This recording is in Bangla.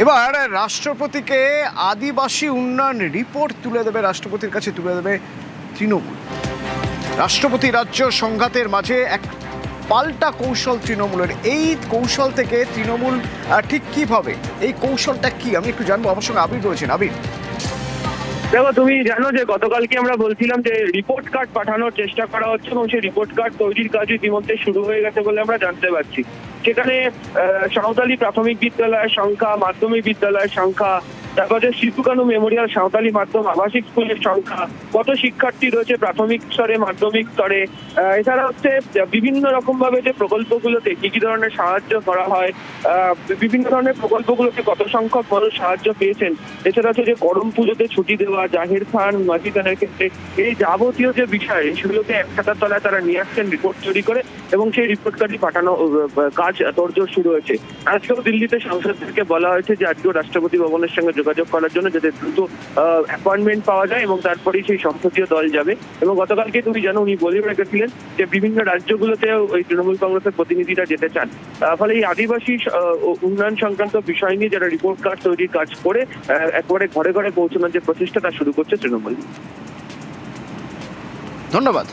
এবার রাষ্ট্রপতিকে আদিবাসী উন্নয়ন রিপোর্ট তুলে দেবে, রাষ্ট্রপতির কাছে তুলে দেবে তৃণমূল। রাষ্ট্রপতি রাজ্য সংঘাতের মাঝে এক পাল্টা কৌশল তৃণমূলের। এই কৌশল থেকে তৃণমূল ঠিক কিভাবে, এই কৌশলটা কি আমি একটু জানবো। আমার সঙ্গে আবির রয়েছেন। আবির, দেখো, তুমি জানো যে গতকালকে আমরা বলছিলাম যে রিপোর্ট কার্ড পাঠানোর চেষ্টা করা হচ্ছে এবং সেই রিপোর্ট কার্ড তৈরির কাজ ইতিমধ্যে শুরু হয়ে গেছে বলে আমরা জানতে পারছি। সেখানে সাঁওতালি প্রাথমিক বিদ্যালয়ের সংখ্যা, মাধ্যমিক বিদ্যালয়ের সংখ্যা, তারপর যে শিশু কানু মেমোরিয়াল সাঁওতালি মাধ্যম আবাসিক স্কুলের সংখ্যা, কত শিক্ষার্থী রয়েছে প্রাথমিক স্তরে, মাধ্যমিক স্তরে, এছাড়া হচ্ছে বিভিন্ন রকম ভাবে যে প্রকল্পগুলোতে কি কি ধরনের সাহায্য করা হয়, বিভিন্ন ধরনের প্রকল্পগুলোতে কত সংখ্যক মানুষ সাহায্য পেয়েছেন, এছাড়া হচ্ছে যে করম পুজোতে ছুটি দেওয়া, জাহের খান, মাঝি খানের ক্ষেত্রে এই যাবতীয় যে বিষয়, সেগুলোকে এক খাতার তলায় তারা নিয়ে আসছেন রিপোর্ট তৈরি করে এবং সেই রিপোর্ট কার্ডটি পাঠানো কাজ তোড়জোড় শুরু হয়েছে। আজকেও দিল্লিতে সাংসদদেরকে বলা হয়েছে যে আজকেও রাষ্ট্রপতি ভবনের সঙ্গে যোগাযোগ করার জন্য, যাতে দ্রুত অ্যাপয়েন্টমেন্ট পাওয়া যায় এবং তারপরেই সেই সংসদীয় দল যাবে। এবং গতকালকে তুমি জানো, উনি বলে রেখেছিলেন যে বিভিন্ন রাজ্যগুলোতেও ওই তৃণমূল কংগ্রেসের প্রতিনিধিরা যেতে চান। ফলে এই আদিবাসী উন্নয়ন সংক্রান্ত বিষয় নিয়ে যারা রিপোর্ট কার্ড তৈরির কাজ করে একেবারে ঘরে ঘরে পৌঁছানোর যে প্রচেষ্টা তা শুরু করছে তৃণমূল। ধন্যবাদ।